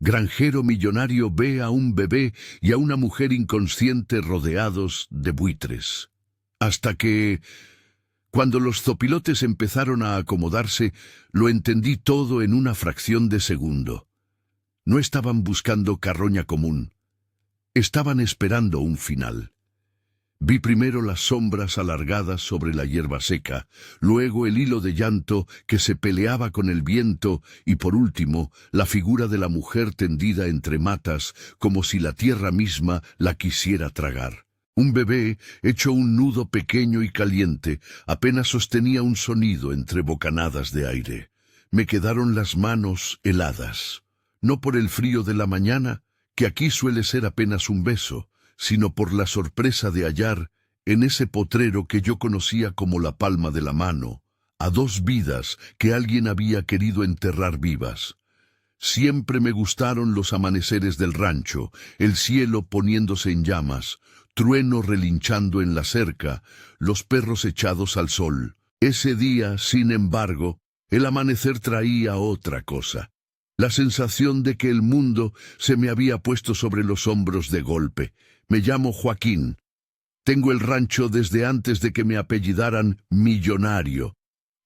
granjero millonario ve a un bebé y a una mujer inconsciente rodeados de buitres. Hasta que, cuando los zopilotes empezaron a acomodarse, lo entendí todo en una fracción de segundo. No estaban buscando carroña común. Estaban esperando un final. Vi primero las sombras alargadas sobre la hierba seca, luego el hilo de llanto que se peleaba con el viento y por último la figura de la mujer tendida entre matas como si la tierra misma la quisiera tragar. Un bebé, hecho un nudo pequeño y caliente, apenas sostenía un sonido entre bocanadas de aire. Me quedaron las manos heladas, no por el frío de la mañana, que aquí suele ser apenas un beso, sino por la sorpresa de hallar, en ese potrero que yo conocía como la palma de la mano, a dos vidas que alguien había querido enterrar vivas. Siempre me gustaron los amaneceres del rancho, el cielo poniéndose en llamas, trueno relinchando en la cerca, los perros echados al sol. Ese día, sin embargo, el amanecer traía otra cosa. La sensación de que el mundo se me había puesto sobre los hombros de golpe. Me llamo Joaquín. Tengo el rancho desde antes de que me apellidaran Millonario,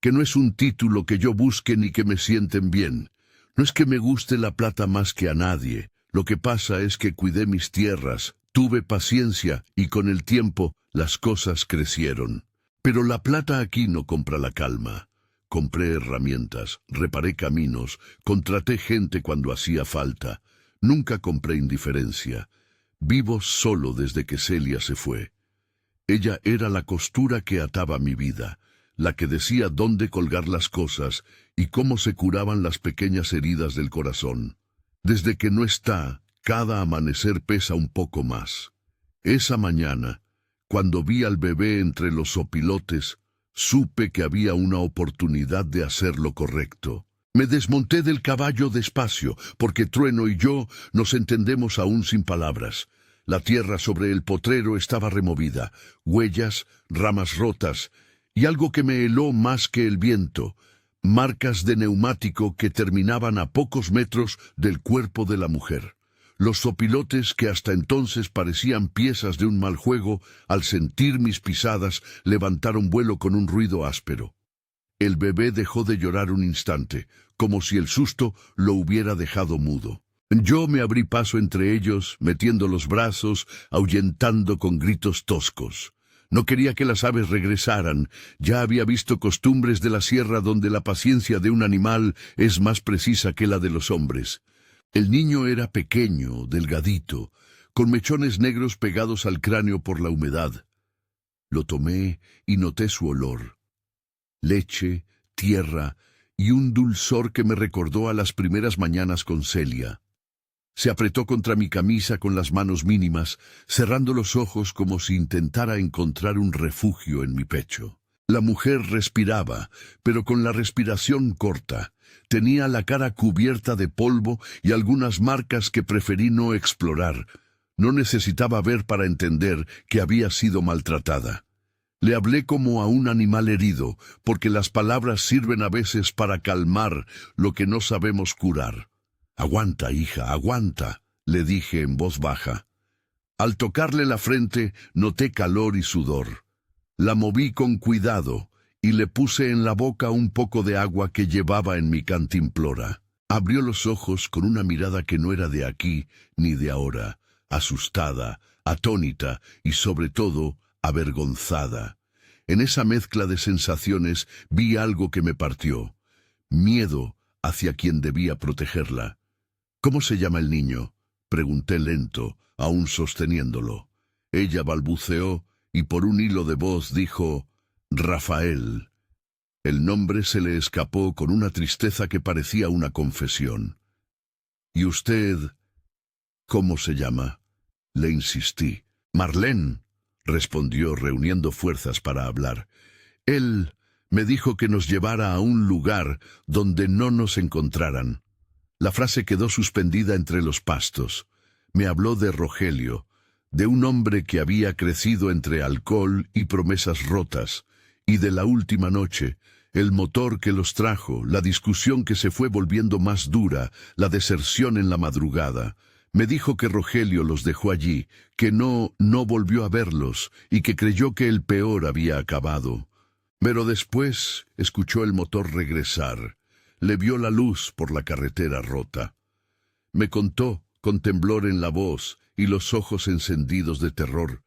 que no es un título que yo busque ni que me sienten bien. No es que me guste la plata más que a nadie. Lo que pasa es que cuidé mis tierras, tuve paciencia y con el tiempo las cosas crecieron. Pero la plata aquí no compra la calma. Compré herramientas, reparé caminos, contraté gente cuando hacía falta. Nunca compré indiferencia. Vivo solo desde que Celia se fue. Ella era la costura que ataba mi vida, la que decía dónde colgar las cosas y cómo se curaban las pequeñas heridas del corazón. Desde que no está, cada amanecer pesa un poco más. Esa mañana, cuando vi al bebé entre los opilotes, supe que había una oportunidad de hacer lo correcto. Me desmonté del caballo despacio, porque Trueno y yo nos entendemos aún sin palabras. La tierra sobre el potrero estaba removida, huellas, ramas rotas, y algo que me heló más que el viento, marcas de neumático que terminaban a pocos metros del cuerpo de la mujer. Los zopilotes, que hasta entonces parecían piezas de un mal juego, al sentir mis pisadas, levantaron vuelo con un ruido áspero. El bebé dejó de llorar un instante, como si el susto lo hubiera dejado mudo. Yo me abrí paso entre ellos, metiendo los brazos, ahuyentando con gritos toscos. No quería que las aves regresaran. Ya había visto costumbres de la sierra donde la paciencia de un animal es más precisa que la de los hombres. El niño era pequeño, delgadito, con mechones negros pegados al cráneo por la humedad. Lo tomé y noté su olor. Leche, tierra y un dulzor que me recordó a las primeras mañanas con Celia. Se apretó contra mi camisa con las manos mínimas, cerrando los ojos como si intentara encontrar un refugio en mi pecho. La mujer respiraba, pero con la respiración corta. Tenía la cara cubierta de polvo y algunas marcas que preferí no explorar. No necesitaba ver para entender que había sido maltratada. Le hablé como a un animal herido, porque las palabras sirven a veces para calmar lo que no sabemos curar. «Aguanta, hija, aguanta», le dije en voz baja. Al tocarle la frente, noté calor y sudor. La moví con cuidado y le puse en la boca un poco de agua que llevaba en mi cantimplora. Abrió los ojos con una mirada que no era de aquí ni de ahora, asustada, atónita y sobre todo avergonzada. En esa mezcla de sensaciones vi algo que me partió. Miedo hacia quien debía protegerla. «¿Cómo se llama el niño?», pregunté lento, aún sosteniéndolo. Ella balbuceó y por un hilo de voz dijo «Rafael». El nombre se le escapó con una tristeza que parecía una confesión. «¿Y usted cómo se llama?», le insistí. «Marlene», respondió reuniendo fuerzas para hablar. «Él me dijo que nos llevara a un lugar donde no nos encontraran». La frase quedó suspendida entre los pastos. Me habló de Rogelio, de un hombre que había crecido entre alcohol y promesas rotas, y de la última noche, El motor que los trajo, la discusión que se fue volviendo más dura, la deserción en la madrugada. Me dijo que Rogelio los dejó allí, que no volvió a verlos y que creyó que el peor había acabado. Pero después escuchó el motor regresar. Le vio la luz por la carretera rota. Me contó, con temblor en la voz y los ojos encendidos de terror,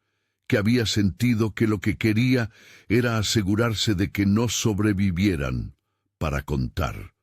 que había sentido que lo que quería era asegurarse de que no sobrevivieran para contar.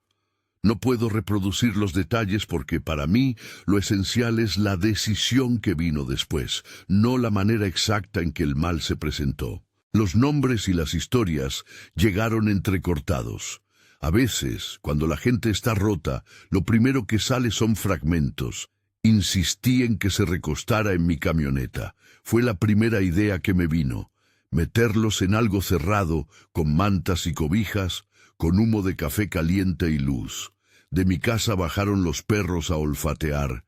No puedo reproducir los detalles porque para mí lo esencial es la decisión que vino después, no la manera exacta en que el mal se presentó. Los nombres y las historias llegaron entrecortados. A veces, cuando la gente está rota, lo primero que sale son fragmentos. Insistí en que se recostara en mi camioneta. Fue la primera idea que me vino. Meterlos en algo cerrado, con mantas y cobijas, con humo de café caliente y luz. De mi casa bajaron los perros a olfatear.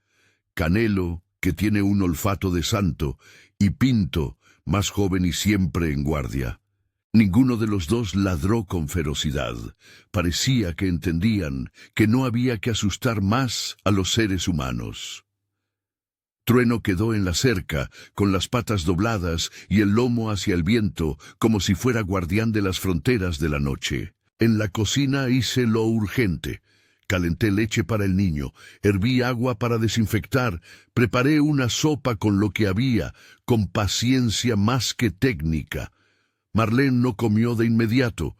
Canelo, que tiene un olfato de santo, y Pinto, más joven y siempre en guardia. Ninguno de los dos ladró con ferocidad. Parecía que entendían que no había que asustar más a los seres humanos. Trueno quedó en la cerca, con las patas dobladas y el lomo hacia el viento, como si fuera guardián de las fronteras de la noche. En la cocina hice lo urgente. Calenté leche para el niño, herví agua para desinfectar, preparé una sopa con lo que había, con paciencia más que técnica. Marlene no comió de inmediato.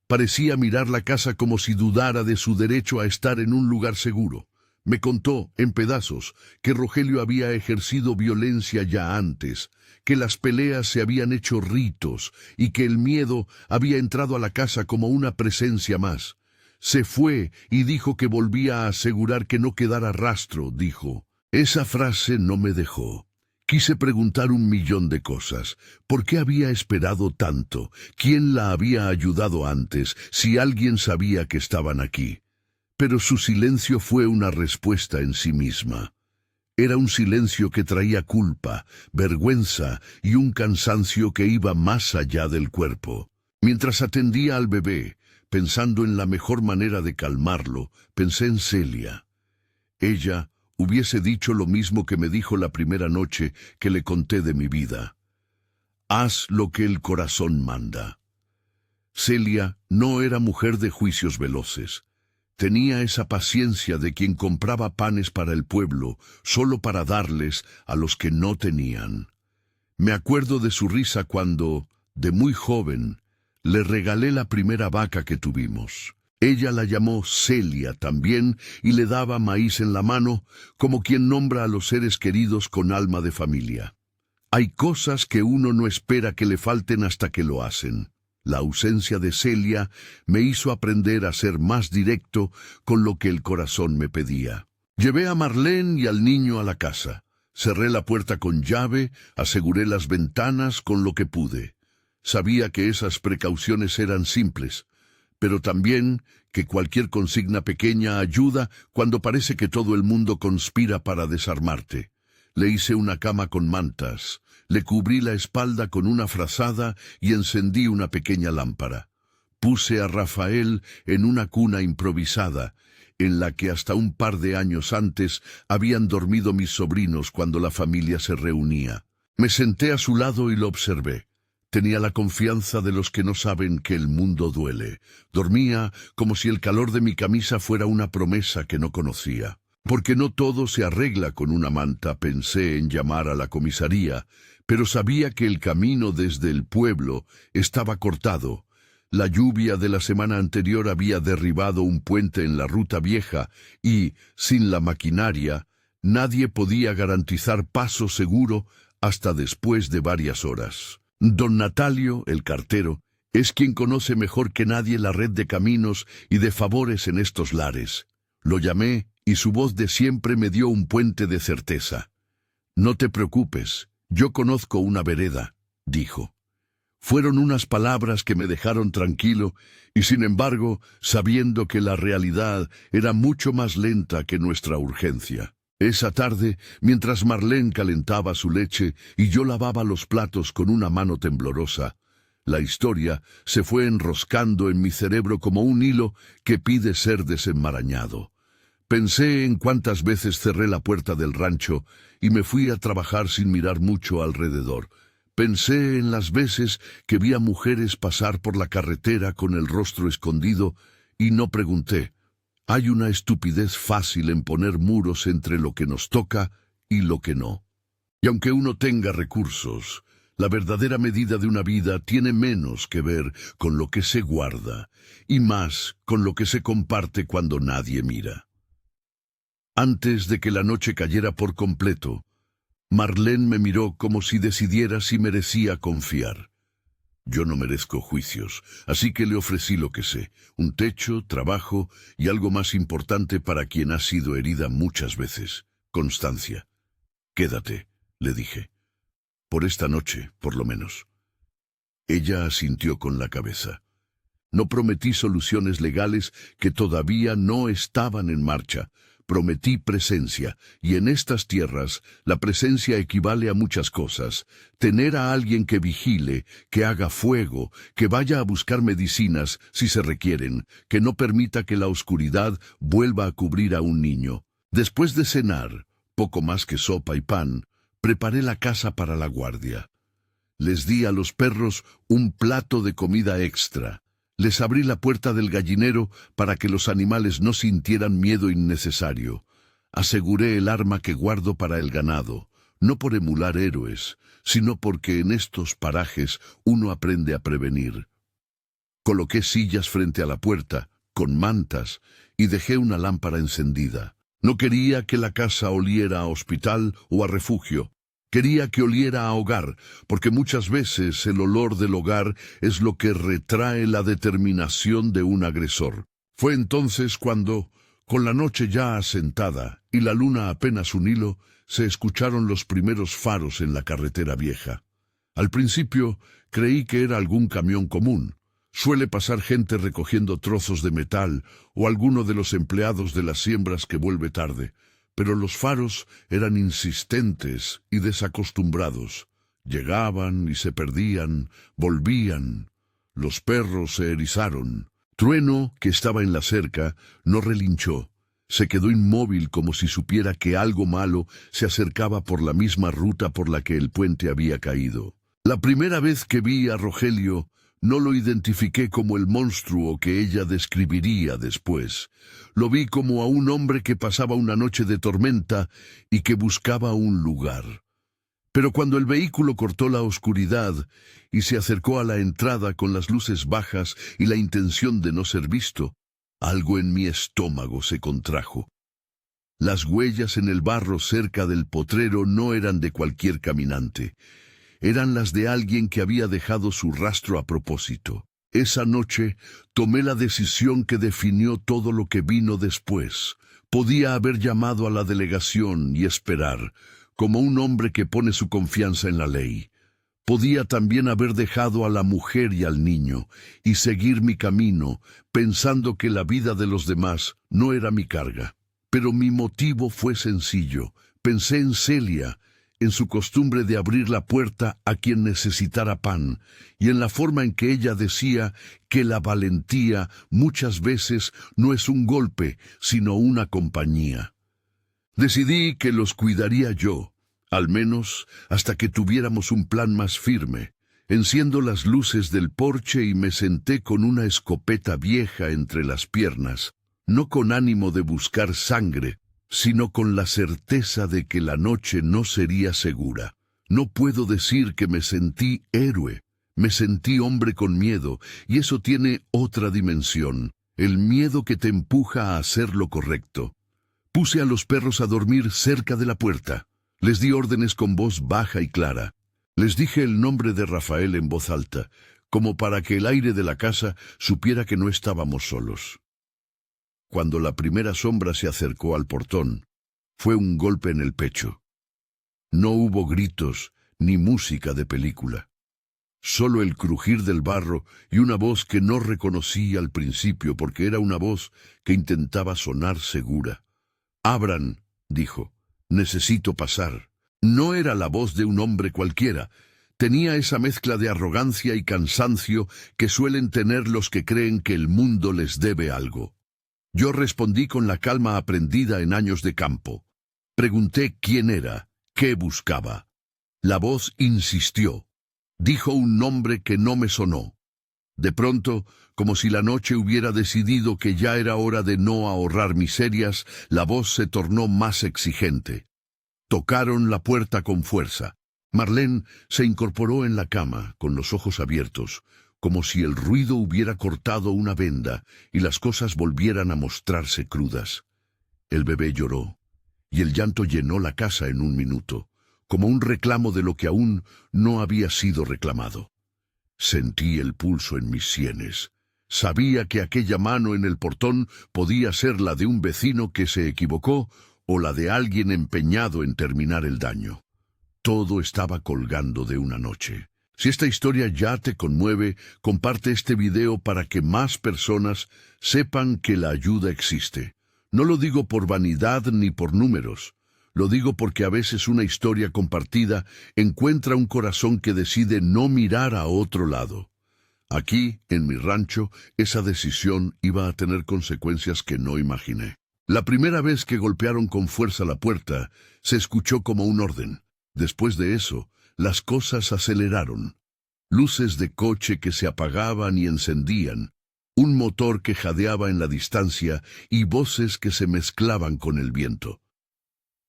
Parecía mirar la casa como si dudara de su derecho a estar en un lugar seguro. Me contó, en pedazos, que Rogelio había ejercido violencia ya antes, que las peleas se habían hecho ritos y que el miedo había entrado a la casa como una presencia más. Se fue y dijo que volvía a asegurar que no quedara rastro, dijo. Esa frase no me dejó. Quise preguntar 1.000.000 de cosas. ¿Por qué había esperado tanto? ¿Quién la había ayudado antes? Si alguien sabía que estaban aquí. Pero su silencio fue una respuesta en sí misma. Era un silencio que traía culpa, vergüenza y un cansancio que iba más allá del cuerpo. Mientras atendía al bebé, pensando en la mejor manera de calmarlo, pensé en Celia. Ella hubiese dicho lo mismo que me dijo la primera noche que le conté de mi vida. Haz lo que el corazón manda. Celia no era mujer de juicios veloces. Tenía esa paciencia de quien compraba panes para el pueblo, solo para darles a los que no tenían. Me acuerdo de su risa cuando, de muy joven, le regalé la primera vaca que tuvimos. Ella la llamó Celia también y le daba maíz en la mano, como quien nombra a los seres queridos con alma de familia. Hay cosas que uno no espera que le falten hasta que lo hacen. La ausencia de Celia me hizo aprender a ser más directo con lo que el corazón me pedía. Llevé a Marlene y al niño a la casa. Cerré la puerta con llave, aseguré las ventanas con lo que pude. Sabía que esas precauciones eran simples, pero también que cualquier consigna pequeña ayuda cuando parece que todo el mundo conspira para desarmarte. Le hice una cama con mantas, le cubrí la espalda con una frazada y encendí una pequeña lámpara. Puse a Rafael en una cuna improvisada, en la que hasta un par de años antes habían dormido mis sobrinos cuando la familia se reunía. Me senté a su lado y lo observé. Tenía la confianza de los que no saben que el mundo duele. Dormía como si el calor de mi camisa fuera una promesa que no conocía. Porque no todo se arregla con una manta, pensé en llamar a la comisaría, pero sabía que el camino desde el pueblo estaba cortado. La lluvia de la semana anterior había derribado un puente en la ruta vieja y, sin la maquinaria, nadie podía garantizar paso seguro hasta después de varias horas. Don Natalio, el cartero, es quien conoce mejor que nadie la red de caminos y de favores en estos lares. Lo llamé y su voz de siempre me dio un puente de certeza. No te preocupes, yo conozco una vereda, dijo. Fueron unas palabras que me dejaron tranquilo y sin embargo, sabiendo que la realidad era mucho más lenta que nuestra urgencia. Esa tarde, mientras Marlene calentaba su leche y yo lavaba los platos con una mano temblorosa, La historia se fue enroscando en mi cerebro como un hilo que pide ser desenmarañado. Pensé en cuántas veces cerré la puerta del rancho y me fui a trabajar sin mirar mucho alrededor. Pensé en las veces que vi a mujeres pasar por la carretera con el rostro escondido y no pregunté. Hay una estupidez fácil en poner muros entre lo que nos toca y lo que no. Y aunque uno tenga recursos, la verdadera medida de una vida tiene menos que ver con lo que se guarda y más con lo que se comparte cuando nadie mira. Antes de que la noche cayera por completo, Marlene me miró como si decidiera si merecía confiar. Yo no merezco juicios, así que le ofrecí lo que sé, un techo, trabajo y algo más importante para quien ha sido herida muchas veces, constancia. Quédate, le dije. Por esta noche, por lo menos. Ella asintió con la cabeza. No prometí soluciones legales que todavía no estaban en marcha. Prometí presencia, y en estas tierras la presencia equivale a muchas cosas. Tener a alguien que vigile, que haga fuego, que vaya a buscar medicinas si se requieren, que no permita que la oscuridad vuelva a cubrir a un niño. Después de cenar, poco más que sopa y pan, preparé la casa para la guardia. Les di a los perros un plato de comida extra. Les abrí la puerta del gallinero para que los animales no sintieran miedo innecesario. Aseguré el arma que guardo para el ganado, no por emular héroes, sino porque en estos parajes uno aprende a prevenir. Coloqué sillas frente a la puerta, con mantas, y dejé una lámpara encendida. No quería que la casa oliera a hospital o a refugio. Quería que oliera a hogar, porque muchas veces el olor del hogar es lo que retrae la determinación de un agresor. Fue entonces cuando, con la noche ya asentada y la luna apenas un hilo, se escucharon los primeros faros en la carretera vieja. Al principio creí que era algún camión común. Suele pasar gente recogiendo trozos de metal o alguno de los empleados de las siembras que vuelve tarde. Pero los faros eran insistentes y desacostumbrados. Llegaban y se perdían, volvían. Los perros se erizaron. Trueno, que estaba en la cerca, no relinchó. Se quedó inmóvil como si supiera que algo malo se acercaba por la misma ruta por la que el puente había caído. La primera vez que vi a Rogelio, no lo identifiqué como el monstruo que ella describiría después. Lo vi como a un hombre que pasaba una noche de tormenta y que buscaba un lugar. Pero cuando el vehículo cortó la oscuridad y se acercó a la entrada con las luces bajas y la intención de no ser visto, algo en mi estómago se contrajo. Las huellas en el barro cerca del potrero no eran de cualquier caminante. Eran las de alguien que había dejado su rastro a propósito. Esa noche tomé la decisión que definió todo lo que vino después. Podía haber llamado a la delegación y esperar, como un hombre que pone su confianza en la ley. Podía también haber dejado a la mujer y al niño, y seguir mi camino, pensando que la vida de los demás no era mi carga. Pero mi motivo fue sencillo. Pensé en Celia, en su costumbre de abrir la puerta a quien necesitara pan, y en la forma en que ella decía que la valentía muchas veces no es un golpe, sino una compañía. Decidí que los cuidaría yo, al menos hasta que tuviéramos un plan más firme. Enciendo las luces del porche y me senté con una escopeta vieja entre las piernas, no con ánimo de buscar sangre, sino con la certeza de que la noche no sería segura. No puedo decir que me sentí héroe, me sentí hombre con miedo, y eso tiene otra dimensión, el miedo que te empuja a hacer lo correcto. Puse a los perros a dormir cerca de la puerta. Les di órdenes con voz baja y clara. Les dije el nombre de Rafael en voz alta, como para que el aire de la casa supiera que no estábamos solos. Cuando la primera sombra se acercó al portón, fue un golpe en el pecho. No hubo gritos ni música de película. Solo el crujir del barro y una voz que no reconocí al principio porque era una voz que intentaba sonar segura. «Abran», dijo, «necesito pasar». No era la voz de un hombre cualquiera. Tenía esa mezcla de arrogancia y cansancio que suelen tener los que creen que el mundo les debe algo. Yo respondí con la calma aprendida en años de campo. Pregunté quién era, qué buscaba. La voz insistió. Dijo un nombre que no me sonó. De pronto, como si la noche hubiera decidido que ya era hora de no ahorrar miserias, la voz se tornó más exigente. Tocaron la puerta con fuerza. Marlene se incorporó en la cama, con los ojos abiertos, como si el ruido hubiera cortado una venda y las cosas volvieran a mostrarse crudas. El bebé lloró, y el llanto llenó la casa en un minuto, como un reclamo de lo que aún no había sido reclamado. Sentí el pulso en mis sienes. Sabía que aquella mano en el portón podía ser la de un vecino que se equivocó o la de alguien empeñado en terminar el daño. Todo estaba colgando de una noche. Si esta historia ya te conmueve, comparte este video para que más personas sepan que la ayuda existe. No lo digo por vanidad ni por números. Lo digo porque a veces una historia compartida encuentra un corazón que decide no mirar a otro lado. Aquí, en mi rancho, esa decisión iba a tener consecuencias que no imaginé. La primera vez que golpearon con fuerza la puerta, se escuchó como un orden. Después de eso, las cosas aceleraron. Luces de coche que se apagaban y encendían, un motor que jadeaba en la distancia y voces que se mezclaban con el viento.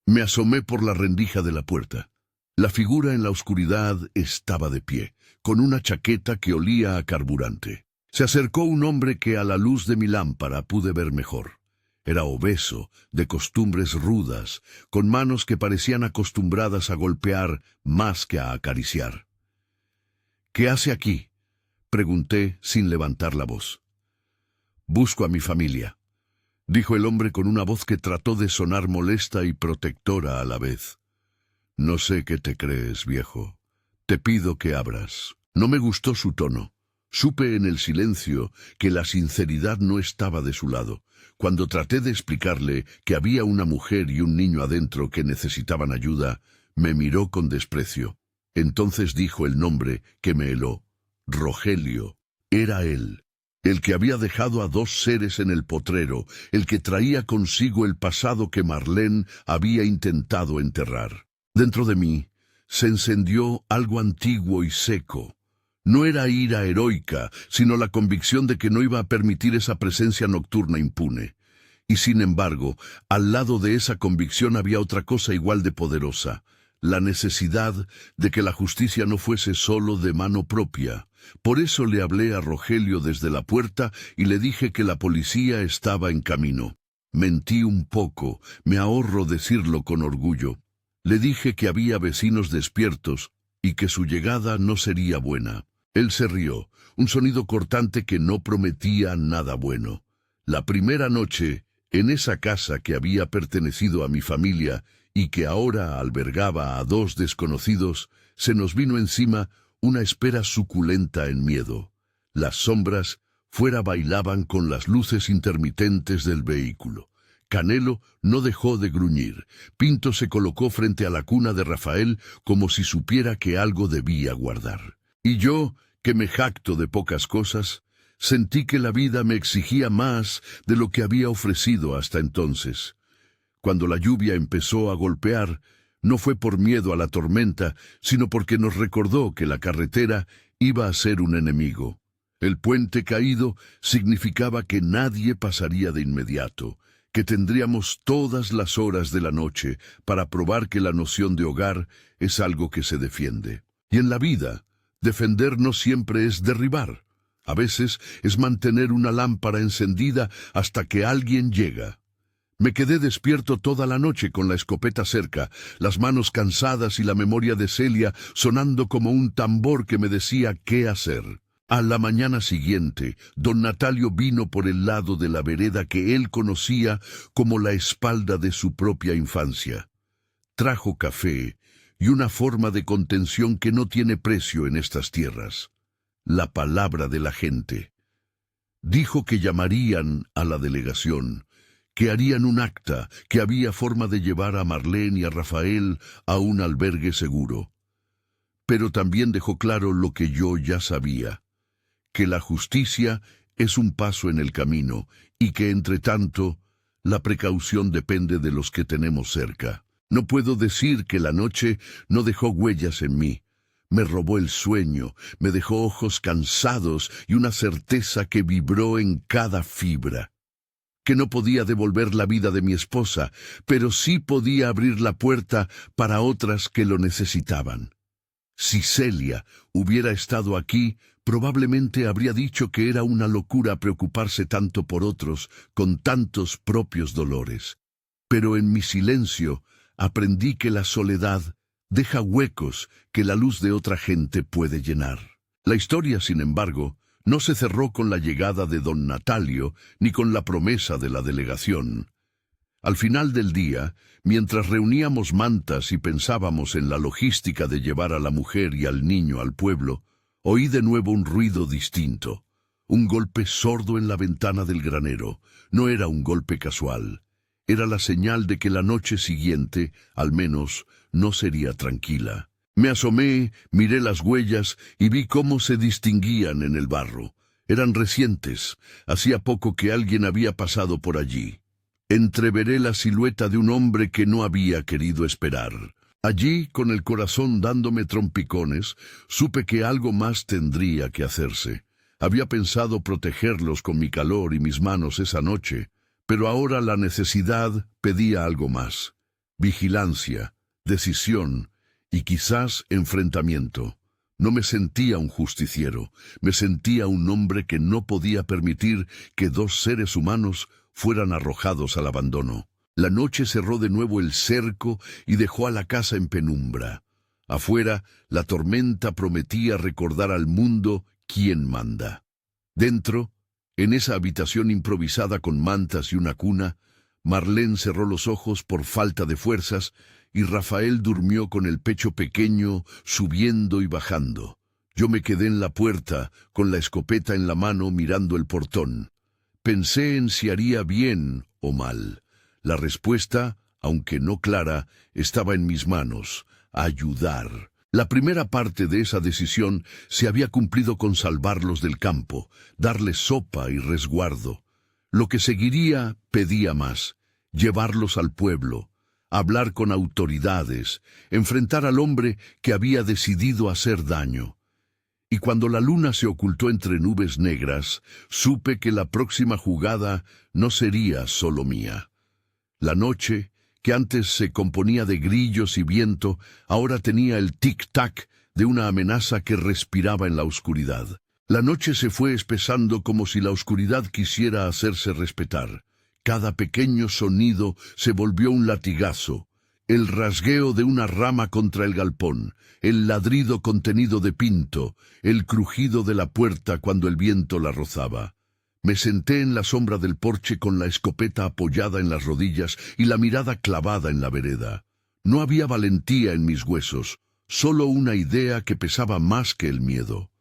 Me asomé por la rendija de la puerta. La figura en la oscuridad estaba de pie, con una chaqueta que olía a carburante. Se acercó un hombre que a la luz de mi lámpara pude ver mejor. Era obeso, de costumbres rudas, con manos que parecían acostumbradas a golpear más que a acariciar. «¿Qué hace aquí?», pregunté sin levantar la voz. «Busco a mi familia», dijo el hombre con una voz que trató de sonar molesta y protectora a la vez. «No sé qué te crees, viejo. Te pido que abras». No me gustó su tono. Supe en el silencio que la sinceridad no estaba de su lado. Cuando traté de explicarle que había una mujer y un niño adentro que necesitaban ayuda, me miró con desprecio. Entonces dijo el nombre que me heló. Rogelio. Era él. El que había dejado a dos seres en el potrero, el que traía consigo el pasado que Marlene había intentado enterrar. Dentro de mí se encendió algo antiguo y seco. No era ira heroica, sino la convicción de que no iba a permitir esa presencia nocturna impune. Y sin embargo, al lado de esa convicción había otra cosa igual de poderosa, la necesidad de que la justicia no fuese solo de mano propia. Por eso le hablé a Rogelio desde la puerta y le dije que la policía estaba en camino. Mentí un poco, me ahorro decirlo con orgullo. Le dije que había vecinos despiertos y que su llegada no sería buena. Él se rió, un sonido cortante que no prometía nada bueno. La primera noche, en esa casa que había pertenecido a mi familia y que ahora albergaba a dos desconocidos, se nos vino encima una espera suculenta en miedo. Las sombras fuera bailaban con las luces intermitentes del vehículo. Canelo no dejó de gruñir. Pinto se colocó frente a la cuna de Rafael como si supiera que algo debía guardar. Y yo, que me jacto de pocas cosas, sentí que la vida me exigía más de lo que había ofrecido hasta entonces. Cuando la lluvia empezó a golpear, no fue por miedo a la tormenta, sino porque nos recordó que la carretera iba a ser un enemigo. El puente caído significaba que nadie pasaría de inmediato, que tendríamos todas las horas de la noche para probar que la noción de hogar es algo que se defiende. Y en la vida, defender no siempre es derribar. A veces es mantener una lámpara encendida hasta que alguien llega. Me quedé despierto toda la noche con la escopeta cerca, las manos cansadas y la memoria de Celia sonando como un tambor que me decía qué hacer. A la mañana siguiente, don Natalio vino por el lado de la vereda que él conocía como la espalda de su propia infancia. Trajo café y una forma de contención que no tiene precio en estas tierras. La palabra de la gente. Dijo que llamarían a la delegación, que harían un acta, que había forma de llevar a Marlene y a Rafael a un albergue seguro. pero también dejó claro lo que yo ya sabía, que la justicia es un paso en el camino y que, entre tanto, la precaución depende de los que tenemos cerca. No puedo decir que la noche no dejó huellas en mí. Me robó el sueño, me dejó ojos cansados y una certeza que vibró en cada fibra. Que no podía devolver la vida de mi esposa, pero sí podía abrir la puerta para otras que lo necesitaban. Si Celia hubiera estado aquí, probablemente habría dicho que era una locura preocuparse tanto por otros, con tantos propios dolores. Pero en mi silencio aprendí que la soledad deja huecos que la luz de otra gente puede llenar. La historia, sin embargo, no se cerró con la llegada de don Natalio ni con la promesa de la delegación. Al final del día, mientras reuníamos mantas y pensábamos en la logística de llevar a la mujer y al niño al pueblo, oí de nuevo un ruido distinto, un golpe sordo en la ventana del granero. No era un golpe casual, era la señal de que la noche siguiente, al menos, no sería tranquila. Me asomé, miré las huellas y vi cómo se distinguían en el barro. Eran recientes, hacía poco que alguien había pasado por allí. Entreveré la silueta de un hombre que no había querido esperar. Allí, con el corazón dándome trompicones, supe que algo más tendría que hacerse. Había pensado protegerlos con mi calor y mis manos esa noche, pero ahora la necesidad pedía algo más. Vigilancia, decisión y quizás enfrentamiento. No me sentía un justiciero, me sentía un hombre que no podía permitir que dos seres humanos fueran arrojados al abandono. La noche cerró de nuevo el cerco y dejó a la casa en penumbra. Afuera, la tormenta prometía recordar al mundo quién manda. Dentro, en esa habitación improvisada con mantas y una cuna, Marlene cerró los ojos por falta de fuerzas y Rafael durmió con el pecho pequeño, subiendo y bajando. Yo me quedé en la puerta, con la escopeta en la mano mirando el portón. Pensé en si haría bien o mal. La respuesta, aunque no clara, estaba en mis manos: ayudar. La primera parte de esa decisión se había cumplido con salvarlos del campo, darles sopa y resguardo. Lo que seguiría pedía más: llevarlos al pueblo, hablar con autoridades, enfrentar al hombre que había decidido hacer daño. Y cuando la luna se ocultó entre nubes negras, supe que la próxima jugada no sería solo mía. La noche, que antes se componía de grillos y viento, ahora tenía el tic-tac de una amenaza que respiraba en la oscuridad. La noche se fue espesando como si la oscuridad quisiera hacerse respetar. Cada pequeño sonido se volvió un latigazo. El rasgueo de una rama contra el galpón, el ladrido contenido de Pinto, el crujido de la puerta cuando el viento la rozaba. Me senté en la sombra del porche con la escopeta apoyada en las rodillas y la mirada clavada en la vereda. No había valentía en mis huesos, solo una idea que pesaba más que el miedo.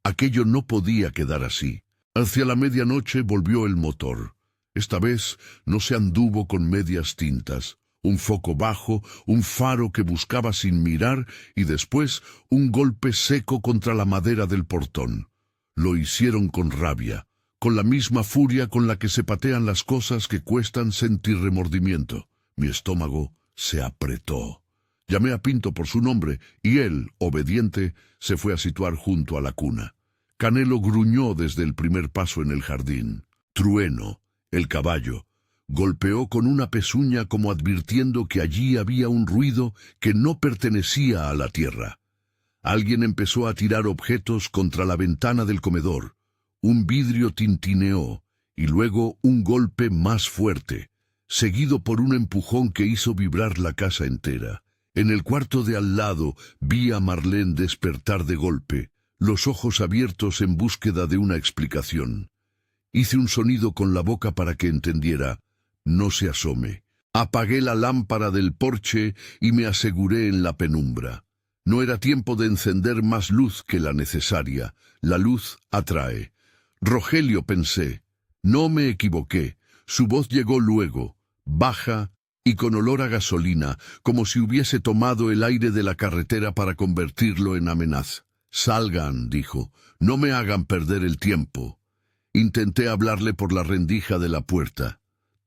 Aquello no podía quedar así. Hacia la medianoche volvió el motor. Esta vez no se anduvo con medias tintas. Un foco bajo, un faro que buscaba sin mirar y después un golpe seco contra la madera del portón. Lo hicieron con rabia, con la misma furia con la que se patean las cosas que cuestan sentir remordimiento. Mi estómago se apretó. Llamé a Pinto por su nombre y él, obediente, se fue a situar junto a la cuna. Canelo gruñó desde el primer paso en el jardín. Trueno, el caballo, golpeó con una pezuña como advirtiendo que allí había un ruido que no pertenecía a la tierra. Alguien empezó a tirar objetos contra la ventana del comedor. Un vidrio tintineó y luego un golpe más fuerte, seguido por un empujón que hizo vibrar la casa entera. En el cuarto de al lado vi a Marlene despertar de golpe, los ojos abiertos en búsqueda de una explicación. Hice un sonido con la boca para que entendiera: no se asome. Apagué la lámpara del porche y me aseguré en la penumbra. No era tiempo de encender más luz que la necesaria. La luz atrae. Rogelio, pensé. No me equivoqué. Su voz llegó luego, baja y con olor a gasolina, como si hubiese tomado el aire de la carretera para convertirlo en amenaz. «Salgan», dijo, «no me hagan perder el tiempo». Intenté hablarle por la rendija de la puerta.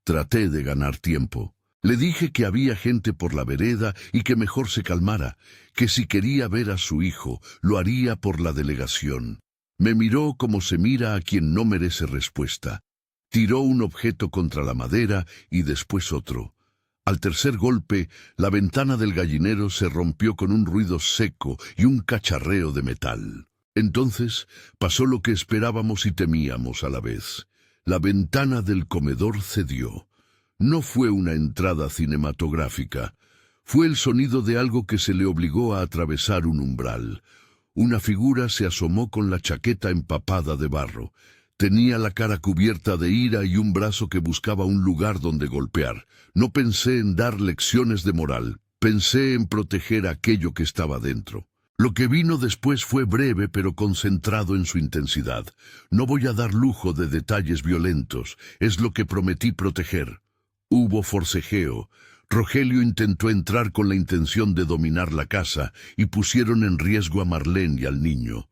Traté de ganar tiempo. Le dije que había gente por la vereda y que mejor se calmara, que si quería ver a su hijo, lo haría por la delegación. Me miró como se mira a quien no merece respuesta. Tiró un objeto contra la madera y después otro. Al tercer golpe, la ventana del gallinero se rompió con un ruido seco y un cacharreo de metal. Entonces pasó lo que esperábamos y temíamos a la vez. La ventana del comedor cedió. No fue una entrada cinematográfica. Fue el sonido de algo que se le obligó a atravesar un umbral. Una figura se asomó con la chaqueta empapada de barro. Tenía la cara cubierta de ira y un brazo que buscaba un lugar donde golpear. No pensé en dar lecciones de moral. Pensé en proteger aquello que estaba dentro. Lo que vino después fue breve pero concentrado en su intensidad. No voy a dar lujo de detalles violentos. Es lo que prometí proteger. Hubo forcejeo. Rogelio intentó entrar con la intención de dominar la casa y pusieron en riesgo a Marlene y al niño.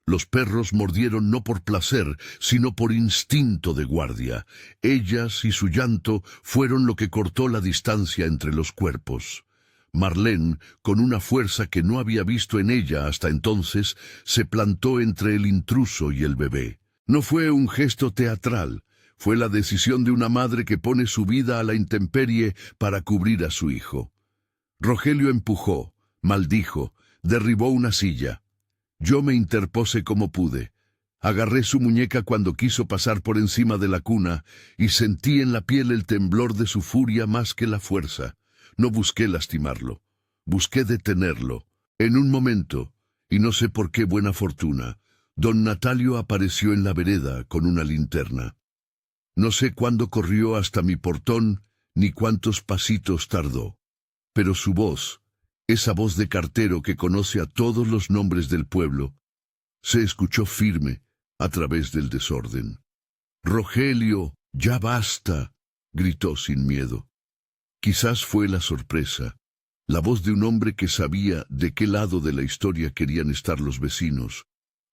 Los perros mordieron no por placer, sino por instinto de guardia. Ellas y su llanto fueron lo que cortó la distancia entre los cuerpos. Marlene, con una fuerza que no había visto en ella hasta entonces, se plantó entre el intruso y el bebé. No fue un gesto teatral. Fue la decisión de una madre que pone su vida a la intemperie para cubrir a su hijo. Rogelio empujó, maldijo, derribó una silla. Yo me interpuse como pude. Agarré su muñeca cuando quiso pasar por encima de la cuna y sentí en la piel el temblor de su furia más que la fuerza. No busqué lastimarlo. Busqué detenerlo. En un momento, y no sé por qué buena fortuna, don Natalio apareció en la vereda con una linterna. No sé cuándo corrió hasta mi portón, ni cuántos pasitos tardó. Pero su voz, esa voz de cartero que conoce a todos los nombres del pueblo, se escuchó firme a través del desorden. «Rogelio, ya basta», gritó sin miedo. Quizás fue la sorpresa, la voz de un hombre que sabía de qué lado de la historia querían estar los vecinos,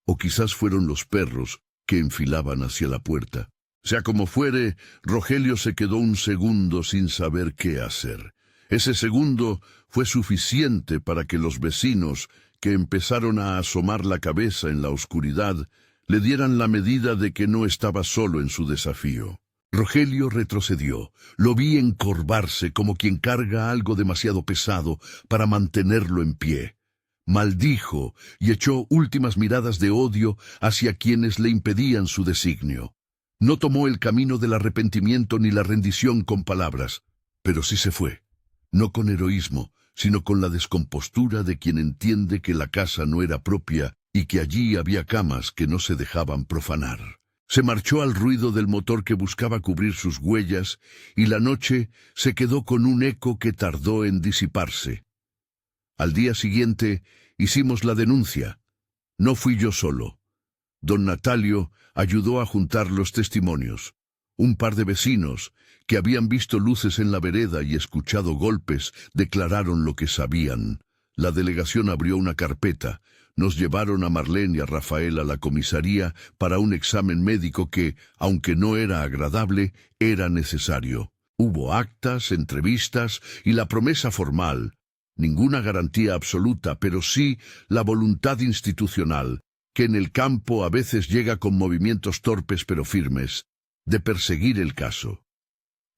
o quizás fueron los perros que enfilaban hacia la puerta. Sea como fuere, Rogelio se quedó un segundo sin saber qué hacer. Ese segundo fue suficiente para que los vecinos, que empezaron a asomar la cabeza en la oscuridad, le dieran la medida de que no estaba solo en su desafío. Rogelio retrocedió. Lo vi encorvarse como quien carga algo demasiado pesado para mantenerlo en pie. Maldijo y echó últimas miradas de odio hacia quienes le impedían su designio. No tomó el camino del arrepentimiento ni la rendición con palabras, pero sí se fue. No con heroísmo, sino con la descompostura de quien entiende que la casa no era propia y que allí había camas que no se dejaban profanar. Se marchó al ruido del motor que buscaba cubrir sus huellas, y la noche se quedó con un eco que tardó en disiparse. Al día siguiente hicimos la denuncia. No fui yo solo. Don Natalio ayudó a juntar los testimonios. Un par de vecinos, que habían visto luces en la vereda y escuchado golpes, declararon lo que sabían. La delegación abrió una carpeta. Nos llevaron a Marlene y a Rafael a la comisaría para un examen médico que, aunque no era agradable, era necesario. Hubo actas, entrevistas y la promesa formal. Ninguna garantía absoluta, pero sí la voluntad institucional, que en el campo a veces llega con movimientos torpes pero firmes, de perseguir el caso.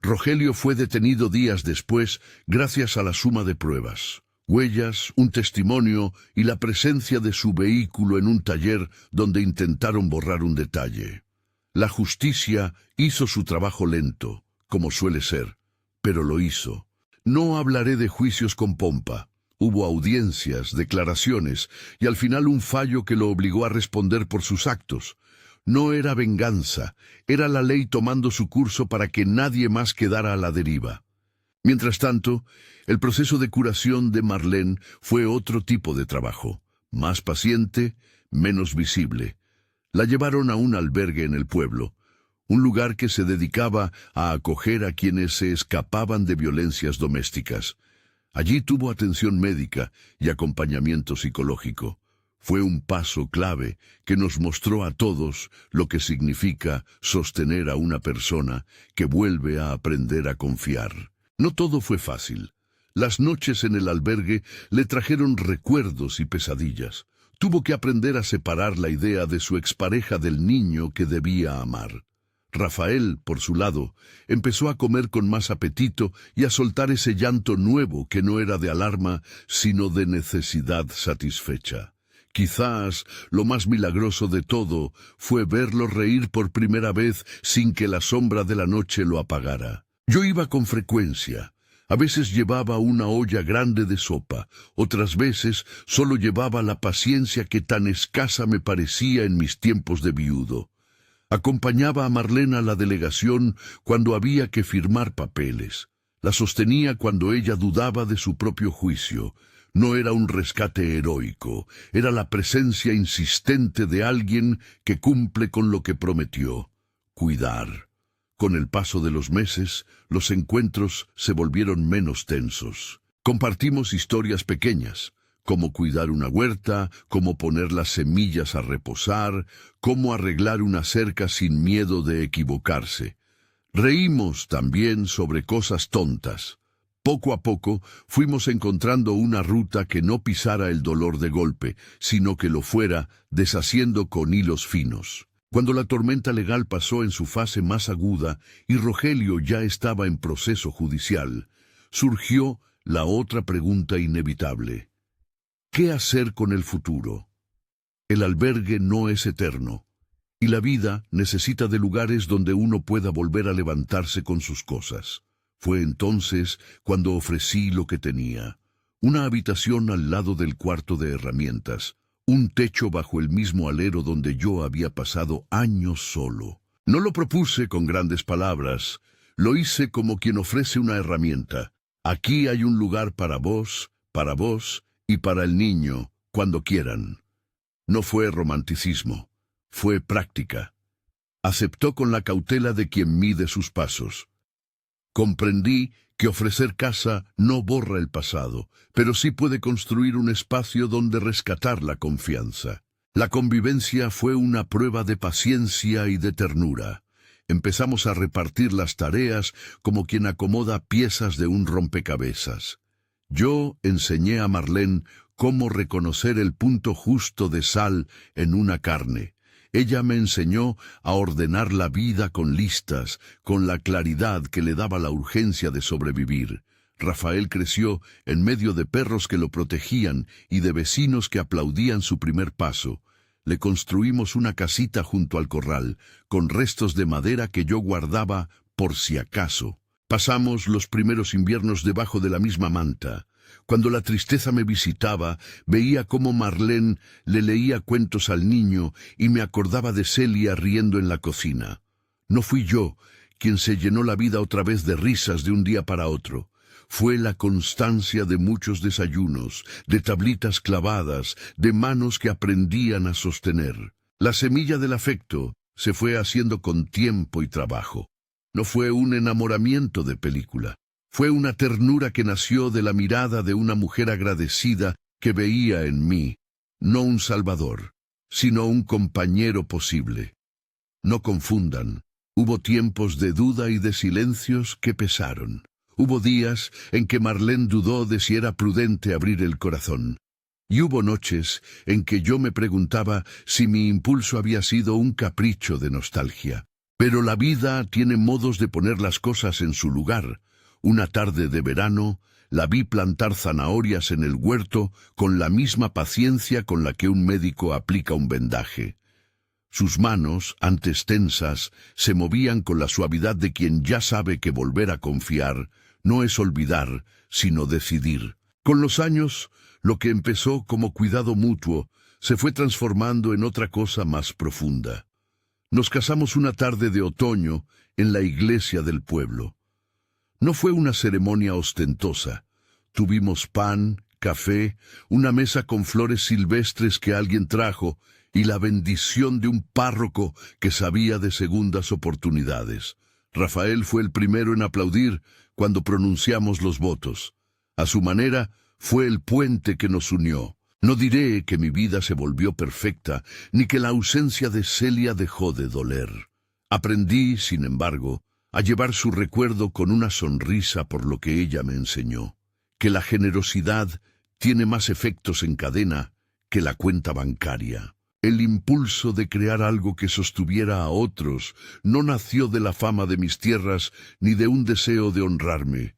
Rogelio fue detenido días después gracias a la suma de pruebas. Huellas, un testimonio y la presencia de su vehículo en un taller donde intentaron borrar un detalle. La justicia hizo su trabajo lento, como suele ser, pero lo hizo. No hablaré de juicios con pompa. Hubo audiencias, declaraciones y al final un fallo que lo obligó a responder por sus actos. No era venganza, era la ley tomando su curso para que nadie más quedara a la deriva. Mientras tanto, el proceso de curación de Marlene fue otro tipo de trabajo, más paciente, menos visible. La llevaron a un albergue en el pueblo. un lugar que se dedicaba a acoger a quienes se escapaban de violencias domésticas. Allí tuvo atención médica y acompañamiento psicológico. Fue un paso clave que nos mostró a todos lo que significa sostener a una persona que vuelve a aprender a confiar. No todo fue fácil. Las noches en el albergue le trajeron recuerdos y pesadillas. Tuvo que aprender a separar la idea de su expareja del niño que debía amar. Rafael, por su lado, empezó a comer con más apetito y a soltar ese llanto nuevo que no era de alarma, sino de necesidad satisfecha. Quizás lo más milagroso de todo fue verlo reír por primera vez sin que la sombra de la noche lo apagara. Yo iba con frecuencia. A veces llevaba una olla grande de sopa, otras veces solo llevaba la paciencia que tan escasa me parecía en mis tiempos de viudo. Acompañaba a Marlene a la delegación cuando había que firmar papeles. La sostenía cuando ella dudaba de su propio juicio. No era un rescate heroico, era la presencia insistente de alguien que cumple con lo que prometió: cuidar. Con el paso de los meses, los encuentros se volvieron menos tensos. Compartimos historias pequeñas, cómo cuidar una huerta, cómo poner las semillas a reposar, cómo arreglar una cerca sin miedo de equivocarse. Reímos también sobre cosas tontas. Poco a poco fuimos encontrando una ruta que no pisara el dolor de golpe, sino que lo fuera deshaciendo con hilos finos. Cuando la tormenta legal pasó en su fase más aguda y Rogelio ya estaba en proceso judicial, surgió la otra pregunta inevitable: ¿qué hacer con el futuro? El albergue no es eterno, y la vida necesita de lugares donde uno pueda volver a levantarse con sus cosas. Fue entonces cuando ofrecí lo que tenía: una habitación al lado del cuarto de herramientas, un techo bajo el mismo alero donde yo había pasado años solo. No lo propuse con grandes palabras, lo hice como quien ofrece una herramienta. Aquí hay un lugar para vos y para el niño, cuando quieran. No fue romanticismo, fue práctica. Aceptó con la cautela de quien mide sus pasos. Comprendí que ofrecer casa no borra el pasado, pero sí puede construir un espacio donde rescatar la confianza. La convivencia fue una prueba de paciencia y de ternura. Empezamos a repartir las tareas como quien acomoda piezas de un rompecabezas. Yo enseñé a Marlene cómo reconocer el punto justo de sal en una carne. Ella me enseñó a ordenar la vida con listas, con la claridad que le daba la urgencia de sobrevivir. Rafael creció en medio de perros que lo protegían y de vecinos que aplaudían su primer paso. Le construimos una casita junto al corral, con restos de madera que yo guardaba por si acaso. Pasamos los primeros inviernos debajo de la misma manta. Cuando la tristeza me visitaba, veía cómo Marlene le leía cuentos al niño y me acordaba de Celia riendo en la cocina. No fui yo quien se llenó la vida otra vez de risas de un día para otro. Fue la constancia de muchos desayunos, de tablitas clavadas, de manos que aprendían a sostener. La semilla del afecto se fue haciendo con tiempo y trabajo. No fue un enamoramiento de película. Fue una ternura que nació de la mirada de una mujer agradecida que veía en mí, no un salvador, sino un compañero posible. No confundan, hubo tiempos de duda y de silencios que pesaron. Hubo días en que Marlene dudó de si era prudente abrir el corazón. Y hubo noches en que yo me preguntaba si mi impulso había sido un capricho de nostalgia. Pero la vida tiene modos de poner las cosas en su lugar. Una tarde de verano, la vi plantar zanahorias en el huerto con la misma paciencia con la que un médico aplica un vendaje. Sus manos, antes tensas, se movían con la suavidad de quien ya sabe que volver a confiar no es olvidar, sino decidir. Con los años, lo que empezó como cuidado mutuo se fue transformando en otra cosa más profunda. Nos casamos una tarde de otoño en la iglesia del pueblo. No fue una ceremonia ostentosa. Tuvimos pan, café, una mesa con flores silvestres que alguien trajo y la bendición de un párroco que sabía de segundas oportunidades. Rafael fue el primero en aplaudir cuando pronunciamos los votos. A su manera, fue el puente que nos unió. No diré que mi vida se volvió perfecta, ni que la ausencia de Celia dejó de doler. Aprendí, sin embargo, a llevar su recuerdo con una sonrisa por lo que ella me enseñó, que la generosidad tiene más efectos en cadena que la cuenta bancaria. El impulso de crear algo que sostuviera a otros no nació de la fama de mis tierras ni de un deseo de honrarme.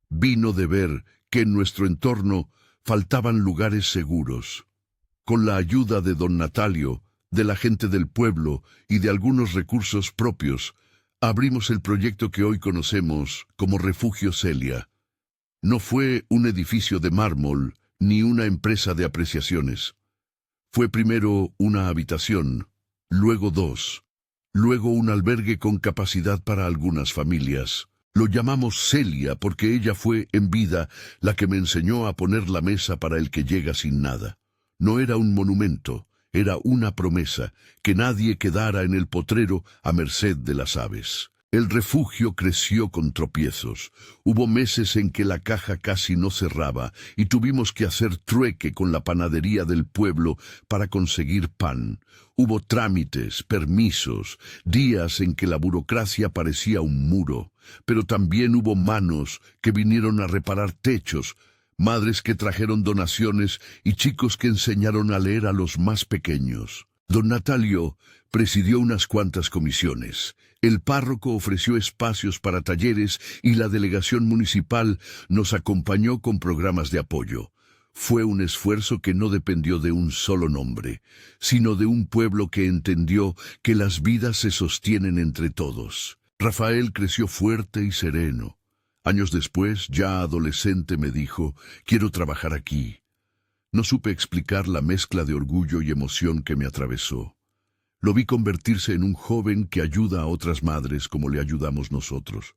Vino de ver que en nuestro entorno faltaban lugares seguros. Con la ayuda de don Natalio, de la gente del pueblo y de algunos recursos propios, abrimos el proyecto que hoy conocemos como Refugio Celia. No fue un edificio de mármol ni una empresa de apreciaciones. Fue primero una habitación, luego dos, luego un albergue con capacidad para algunas familias. Lo llamamos Celia porque ella fue, en vida, la que me enseñó a poner la mesa para el que llega sin nada. No era un monumento, era una promesa, que nadie quedara en el potrero a merced de las aves. El refugio creció con tropiezos. Hubo meses en que la caja casi no cerraba y tuvimos que hacer trueque con la panadería del pueblo para conseguir pan. Hubo trámites, permisos, días en que la burocracia parecía un muro, pero también hubo manos que vinieron a reparar techos, madres que trajeron donaciones y chicos que enseñaron a leer a los más pequeños. Don Natalio presidió unas cuantas comisiones. El párroco ofreció espacios para talleres y la delegación municipal nos acompañó con programas de apoyo. Fue un esfuerzo que no dependió de un solo nombre, sino de un pueblo que entendió que las vidas se sostienen entre todos. Rafael creció fuerte y sereno. Años después, ya adolescente, me dijo: «Quiero trabajar aquí». No supe explicar la mezcla de orgullo y emoción que me atravesó. Lo vi convertirse en un joven que ayuda a otras madres como le ayudamos nosotros.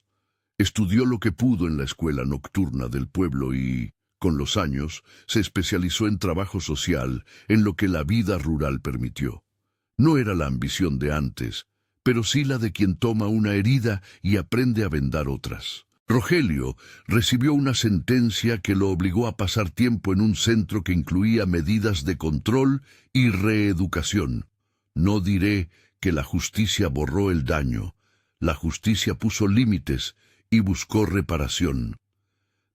Estudió lo que pudo en la escuela nocturna del pueblo y, con los años, se especializó en trabajo social, en lo que la vida rural permitió. No era la ambición de antes, pero sí la de quien toma una herida y aprende a vendar otras. Rogelio recibió una sentencia que lo obligó a pasar tiempo en un centro que incluía medidas de control y reeducación. No diré que la justicia borró el daño. La justicia puso límites y buscó reparación.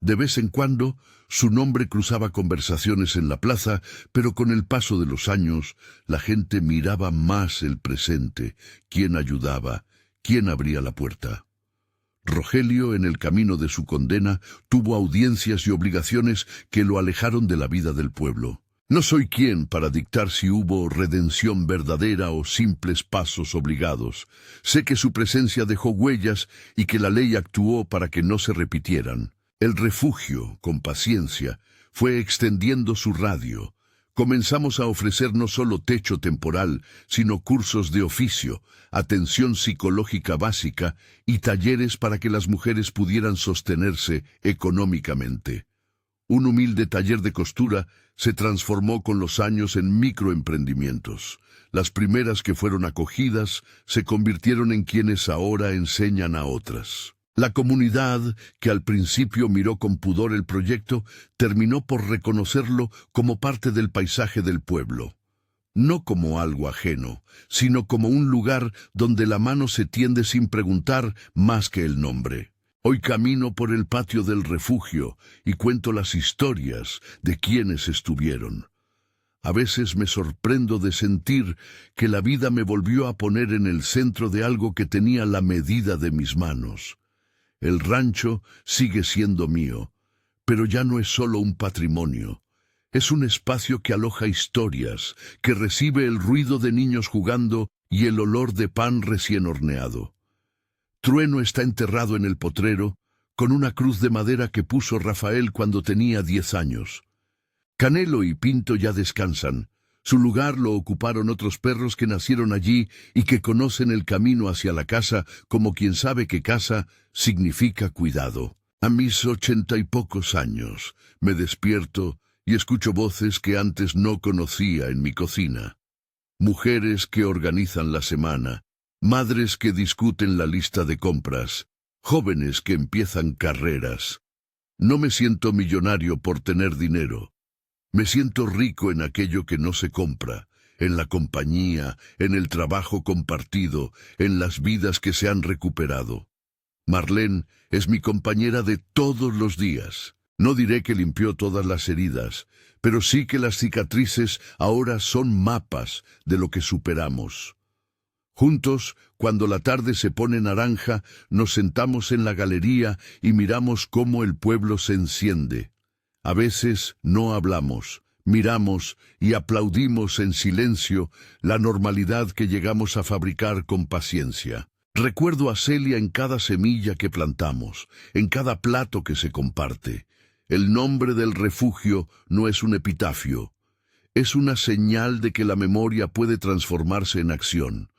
De vez en cuando, su nombre cruzaba conversaciones en la plaza, pero con el paso de los años, la gente miraba más el presente, quién ayudaba, quién abría la puerta. Rogelio, en el camino de su condena, tuvo audiencias y obligaciones que lo alejaron de la vida del pueblo. No soy quien para dictar si hubo redención verdadera o simples pasos obligados. Sé que su presencia dejó huellas y que la ley actuó para que no se repitieran. El refugio, con paciencia, fue extendiendo su radio. Comenzamos a ofrecer no solo techo temporal, sino cursos de oficio, atención psicológica básica y talleres para que las mujeres pudieran sostenerse económicamente. Un humilde taller de costura se transformó con los años en microemprendimientos. Las primeras que fueron acogidas se convirtieron en quienes ahora enseñan a otras. La comunidad, que al principio miró con pudor el proyecto, terminó por reconocerlo como parte del paisaje del pueblo. No como algo ajeno, sino como un lugar donde la mano se tiende sin preguntar más que el nombre. Hoy camino por el patio del refugio y cuento las historias de quienes estuvieron. A veces me sorprendo de sentir que la vida me volvió a poner en el centro de algo que tenía la medida de mis manos. El rancho sigue siendo mío, pero ya no es solo un patrimonio. Es un espacio que aloja historias, que recibe el ruido de niños jugando y el olor de pan recién horneado. Trueno está enterrado en el potrero, con una cruz de madera que puso Rafael cuando tenía 10 años. Canelo y Pinto ya descansan. Su lugar lo ocuparon otros perros que nacieron allí y que conocen el camino hacia la casa como quien sabe que casa significa cuidado. A mis 80 y pocos años me despierto y escucho voces que antes no conocía en mi cocina. mujeres que organizan la semana, madres que discuten la lista de compras, jóvenes que empiezan carreras. No me siento millonario por tener dinero. Me siento rico en aquello que no se compra, en la compañía, en el trabajo compartido, en las vidas que se han recuperado. Marlene es mi compañera de todos los días. No diré que limpió todas las heridas, pero sí que las cicatrices ahora son mapas de lo que superamos. Juntos, cuando la tarde se pone naranja, nos sentamos en la galería y miramos cómo el pueblo se enciende. A veces no hablamos, miramos y aplaudimos en silencio la normalidad que llegamos a fabricar con paciencia. Recuerdo a Celia en cada semilla que plantamos, en cada plato que se comparte. El nombre del refugio no es un epitafio, es una señal de que la memoria puede transformarse en acción.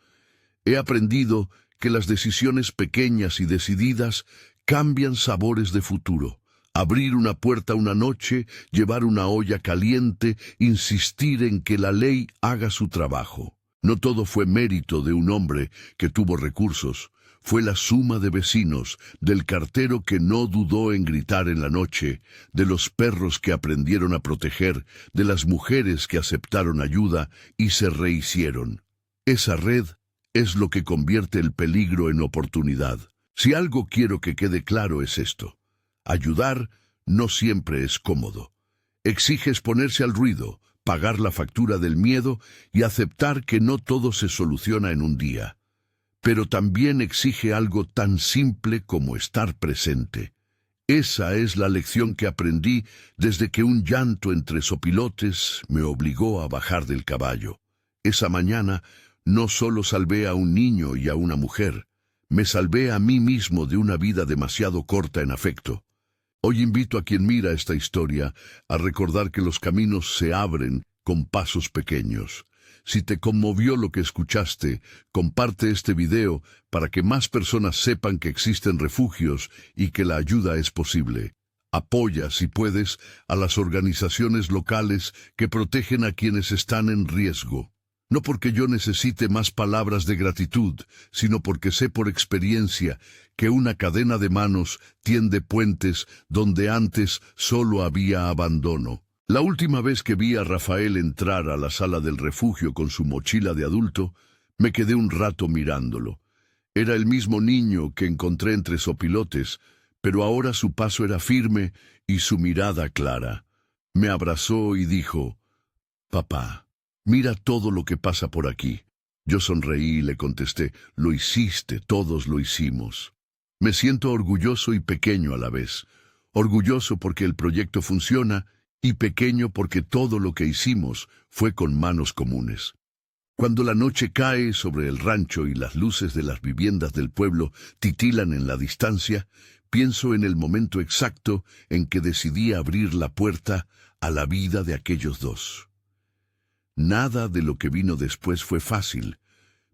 He aprendido que las decisiones pequeñas y decididas cambian sabores de futuro. Abrir una puerta una noche, llevar una olla caliente, insistir en que la ley haga su trabajo. No todo fue mérito de un hombre que tuvo recursos. Fue la suma de vecinos, del cartero que no dudó en gritar en la noche, de los perros que aprendieron a proteger, de las mujeres que aceptaron ayuda y se rehicieron. Esa red es lo que convierte el peligro en oportunidad. Si algo quiero que quede claro es esto: ayudar no siempre es cómodo. Exige exponerse al ruido, pagar la factura del miedo y aceptar que no todo se soluciona en un día. Pero también exige algo tan simple como estar presente. Esa es la lección que aprendí desde que un llanto entre sopilotes me obligó a bajar del caballo. Esa mañana no solo salvé a un niño y a una mujer, me salvé a mí mismo de una vida demasiado corta en afecto. Hoy invito a quien mira esta historia a recordar que los caminos se abren con pasos pequeños. Si te conmovió lo que escuchaste, comparte este video para que más personas sepan que existen refugios y que la ayuda es posible. Apoya, si puedes, a las organizaciones locales que protegen a quienes están en riesgo. No porque yo necesite más palabras de gratitud, sino porque sé por experiencia que una cadena de manos tiende puentes donde antes solo había abandono. La última vez que vi a Rafael entrar a la sala del refugio con su mochila de adulto, me quedé un rato mirándolo. Era el mismo niño que encontré entre sopilotes, pero ahora su paso era firme y su mirada clara. Me abrazó y dijo: «Papá, mira todo lo que pasa por aquí». Yo sonreí y le contesté: «Lo hiciste, todos lo hicimos». Me siento orgulloso y pequeño a la vez. Orgulloso porque el proyecto funciona y pequeño porque todo lo que hicimos fue con manos comunes. Cuando la noche cae sobre el rancho y las luces de las viviendas del pueblo titilan en la distancia, pienso en el momento exacto en que decidí abrir la puerta a la vida de aquellos dos. Nada de lo que vino después fue fácil,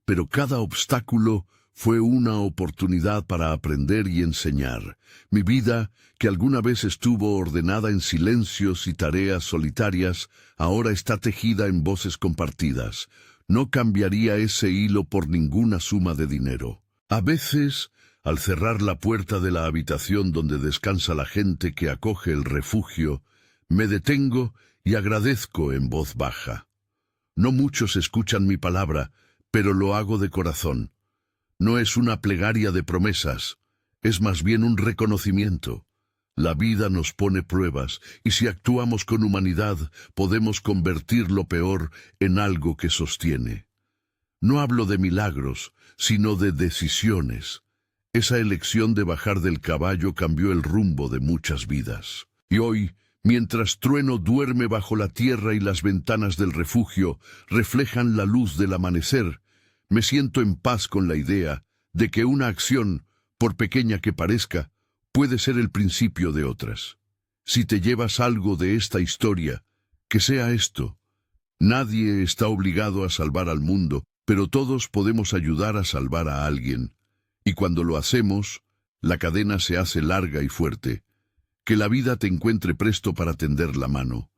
pero cada obstáculo fue una oportunidad para aprender y enseñar. Mi vida, que alguna vez estuvo ordenada en silencios y tareas solitarias, ahora está tejida en voces compartidas. No cambiaría ese hilo por ninguna suma de dinero. A veces, al cerrar la puerta de la habitación donde descansa la gente que acoge el refugio, me detengo y agradezco en voz baja. No muchos escuchan mi palabra, pero lo hago de corazón. No es una plegaria de promesas, es más bien un reconocimiento. La vida nos pone pruebas, y si actuamos con humanidad, podemos convertir lo peor en algo que sostiene. No hablo de milagros, sino de decisiones. Esa elección de bajar del caballo cambió el rumbo de muchas vidas. Y hoy, mientras Trueno duerme bajo la tierra y las ventanas del refugio reflejan la luz del amanecer, me siento en paz con la idea de que una acción, por pequeña que parezca, puede ser el principio de otras. Si te llevas algo de esta historia, que sea esto: nadie está obligado a salvar al mundo, pero todos podemos ayudar a salvar a alguien. Y cuando lo hacemos, la cadena se hace larga y fuerte. Que la vida te encuentre presto para tender la mano.